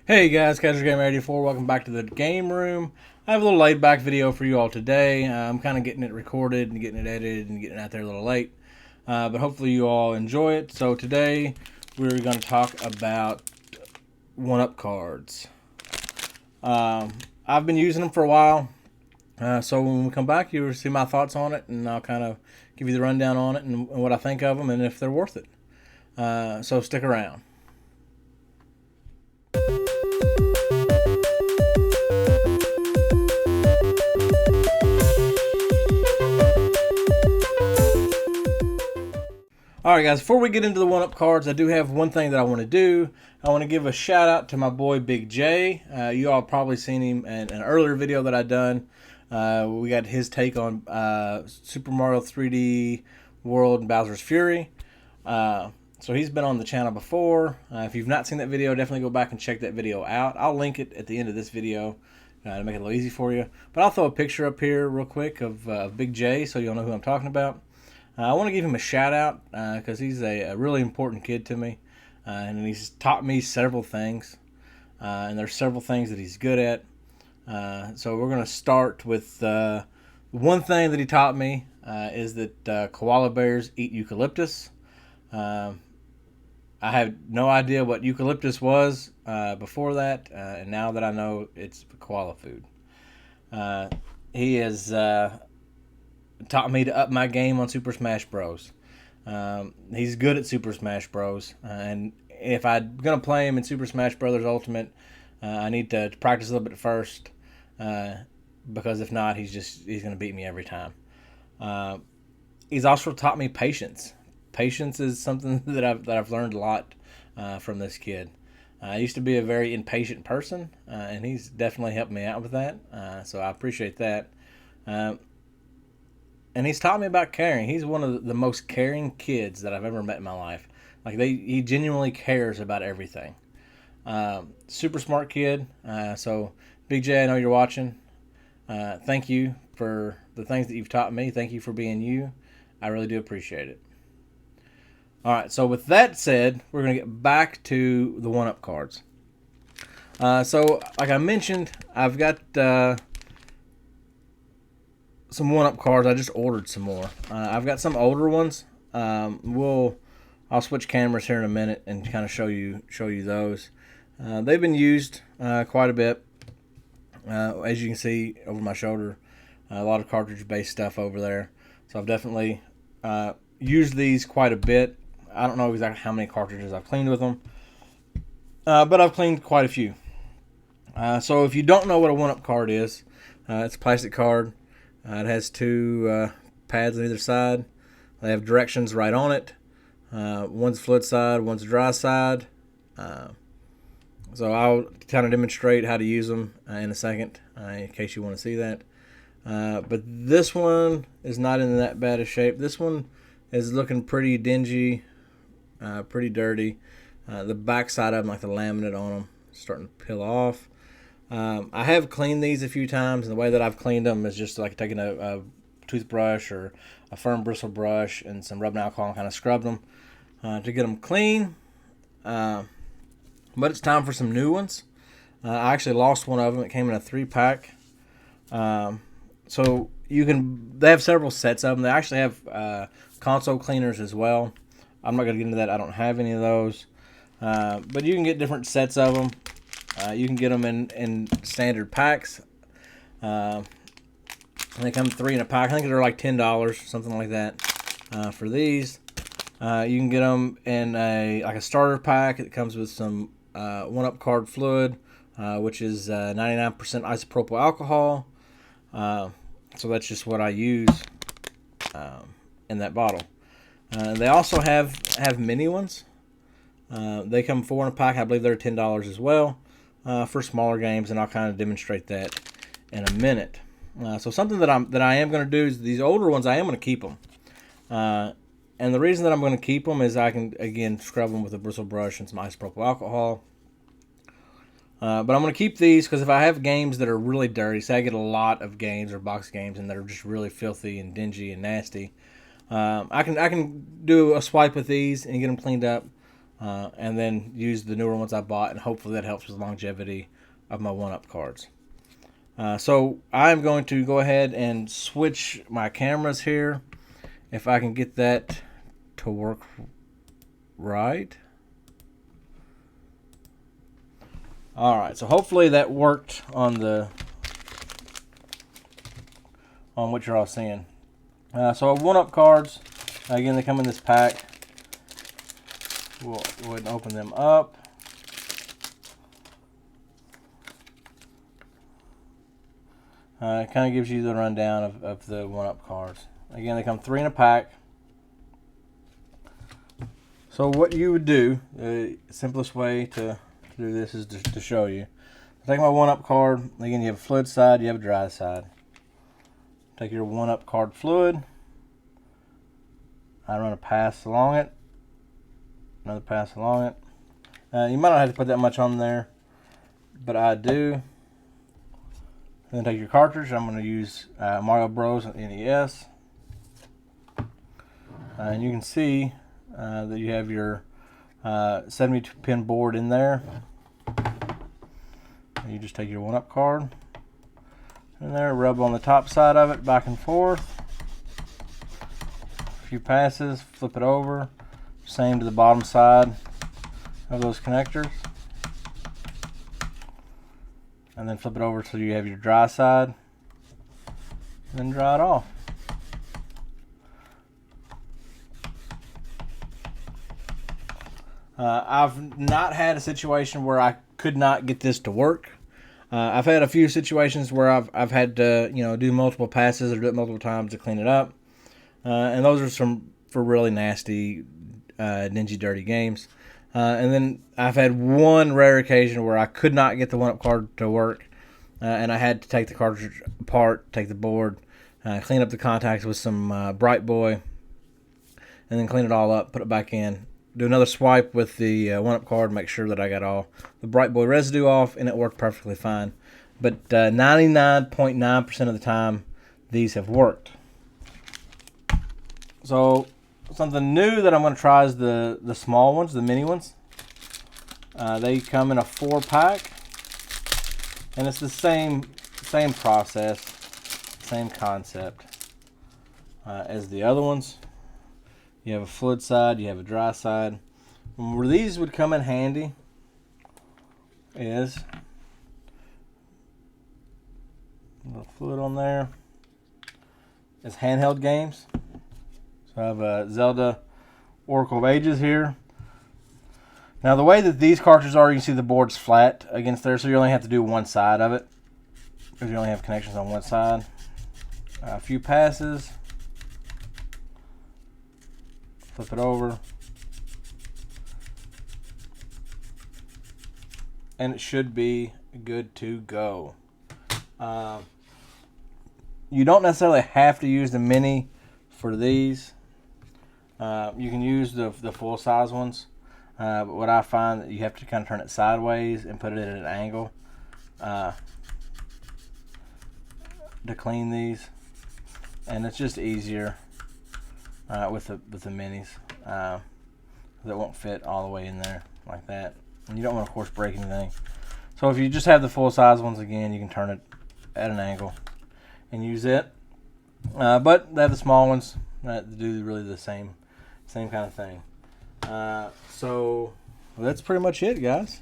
Hey guys, Casual Gamer 84. Welcome back to the game room. I have a little laid back video for you all today. I'm kind of getting it recorded and getting it edited and getting it out there a little late, but hopefully you all enjoy it. So today we're going to talk about one-up cards. I've been using them for a while, so when we come back, you'll see my thoughts on it, and I'll kind of give you the rundown on it and what I think of them and if they're worth it. So stick around. Alright guys, before we get into the one-up cards, I do have one thing that I want to do. I want to give a shout out to my boy Big J. You all probably seen him in an earlier video that I done. We got his take on Super Mario 3D World and Bowser's Fury. So he's been on the channel before. If you've not seen that video, definitely go back and check that video out. I'll link it at the end of this video to make it a little easy for you. But I'll throw a picture up here real quick of Big J so you'll know who I'm talking about. I want to give him a shout out because he's a really important kid to me, and he's taught me several things, and there's several things that he's good at. So we're going to start with one thing that he taught me is that koala bears eat eucalyptus. I had no idea what eucalyptus was before that, and now that I know, it's koala food. He is taught me to up my game on Super Smash Bros. He's good at Super Smash Bros. And if I'm gonna play him in Super Smash Brothers Ultimate, I need to practice a little bit first, because if not, he's gonna beat me every time. He's also taught me patience. Patience is something that I've learned a lot from this kid. I used to be a very impatient person, and he's definitely helped me out with that. So I appreciate that. And he's taught me about caring. He's one of the most caring kids that I've ever met in my life. He genuinely cares about everything. Super smart kid. So Big J, I know you're watching. Thank you for the things that you've taught me. Thank you for being you. I really do appreciate it. All right. So with that said, we're gonna get back to the one-up cards. So like I mentioned, I've got some one-up cards. I just ordered some more. I've got some older ones. I'll switch cameras here in a minute and kind of show you those. They've been used quite a bit. As you can see over my shoulder, a lot of cartridge-based stuff over there. So I've definitely used these quite a bit. I don't know exactly how many cartridges I've cleaned with them, but I've cleaned quite a few. So if you don't know what a one-up card is, it's a plastic card. It has two pads on either side. They have directions right on it. One's fluid side, one's dry side. So I'll kind of demonstrate how to use them in a second, in case you want to see that. But this one is not in that bad a shape. This one is looking pretty dingy, pretty dirty. The back side of them, like the laminate on them, is starting to peel off. I have cleaned these a few times, and the way that I've cleaned them is just like taking a toothbrush or a firm bristle brush and some rubbing alcohol and kind of scrub them to get them clean. But it's time for some new ones. I actually lost one of them. It came in a 3-pack. So they have several sets of them. They actually have console cleaners as well. I'm not going to get into that. I don't have any of those. But you can get different sets of them. You can get them in standard packs. They come 3 in a pack. I think they're like $10, something like that, for these. You can get them in a starter pack. It comes with some one-up card fluid, which is 99% isopropyl alcohol. So that's just what I use in that bottle. They also have mini ones. They come 4 in a pack. I believe they're $10 as well. For smaller games, and I'll kind of demonstrate that in a minute. So something that I am going to do is these older ones, I am going to keep them. And the reason that I'm going to keep them is I can, again, scrub them with a bristle brush and some isopropyl alcohol. But I'm going to keep these because if I have games that are really dirty, say I get a lot of games or box games and that are just really filthy and dingy and nasty, I can do a swipe with these and get them cleaned up. and then use the newer ones I bought, and hopefully that helps with longevity of my 1UP cards. So I'm going to go ahead and switch my cameras here, if I can get that to work right. Alright, so hopefully that worked on what you're all seeing. So 1UP cards, again, they come in this pack. We'll go ahead and open them up. It kind of gives you the rundown of the 1UP cards. Again, they come 3 in a pack. So what you would do, the simplest way to do this is to show you. Take my 1UP card. Again, you have a fluid side, you have a dry side. Take your 1UP card fluid. I run a pass along it. Another pass along it. You might not have to put that much on there, but I do. Then take your cartridge. I'm going to use Mario Bros. NES. And you can see that you have your 72-pin board in there. And you just take your 1UP card in there, rub on the top side of it back and forth. A few passes, flip it over. Same to the bottom side of those connectors. And then flip it over so you have your dry side. And then dry it off. I've not had a situation where I could not get this to work. I've had a few situations where I've had to do multiple passes or do it multiple times to clean it up, and those are for really nasty, dingy, dirty games. And then I've had one rare occasion where I could not get the 1UP card to work, and I had to take the cartridge apart, take the board, clean up the contacts with some Bright Boy, and then clean it all up, put it back in. Do another swipe with the 1UP card, make sure that I got all the Bright Boy residue off, and it worked perfectly fine. But 99.9% of the time, these have worked. So something new that I'm going to try is the small ones, the mini ones. They come in a 4-pack, and it's the same process, same concept as the other ones. You have a fluid side, you have a dry side. Where these would come in handy is a little fluid on there. It's handheld games. So I have a Zelda Oracle of Ages here. Now the way that these cartridges are, you can see the board's flat against there, so you only have to do one side of it, because you only have connections on one side. A few passes. Flip it over. And it should be good to go. You don't necessarily have to use the mini for these. You can use the full size ones. But what I find that you have to kind of turn it sideways and put it at an angle to clean these. And it's just easier with the minis. That won't fit all the way in there like that. And you don't want to, of course, break anything. So if you just have the full size ones, again, you can turn it at an angle and use it. But they have the small ones that do really the same kind of thing. So that's pretty much it, guys.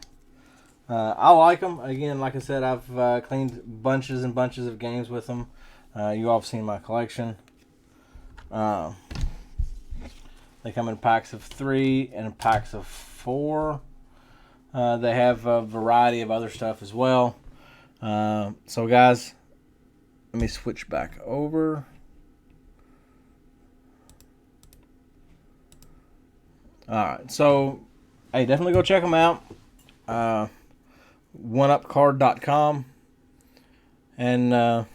I like them. Again, like I said, I've cleaned bunches and bunches of games with them. You all have seen my collection. They come in packs of 3 and packs of 4. They have a variety of other stuff as well. So guys, let me switch back over. Alright, so hey, definitely go check them out. 1upcard.com. And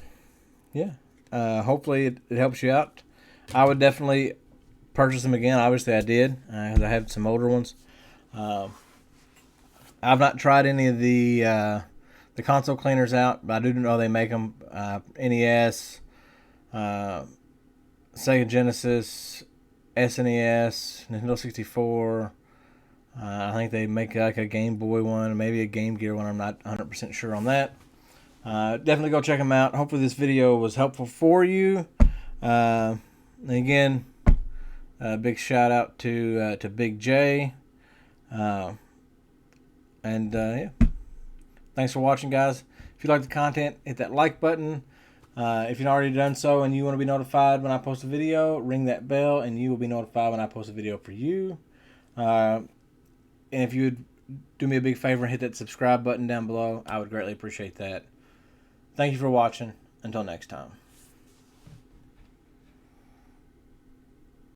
hopefully it helps you out. I would definitely purchase them again. Obviously I did, because I have some older ones. I've not tried any of the console cleaners out, but I do know they make them. NES, Sega Genesis, SNES, Nintendo 64, I think they make like a Game Boy one, maybe a Game Gear one. I'm not 100% sure on that. Definitely go check them out. Hopefully this video was helpful for you. And again, big shout out to Big J. Yeah. Thanks for watching, guys. If you like the content, hit that like button. If you've already done so and you want to be notified when I post a video, ring that bell and you will be notified when I post a video for you. And if you would do me a big favor and hit that subscribe button down below, I would greatly appreciate that. Thank you for watching. Until next time.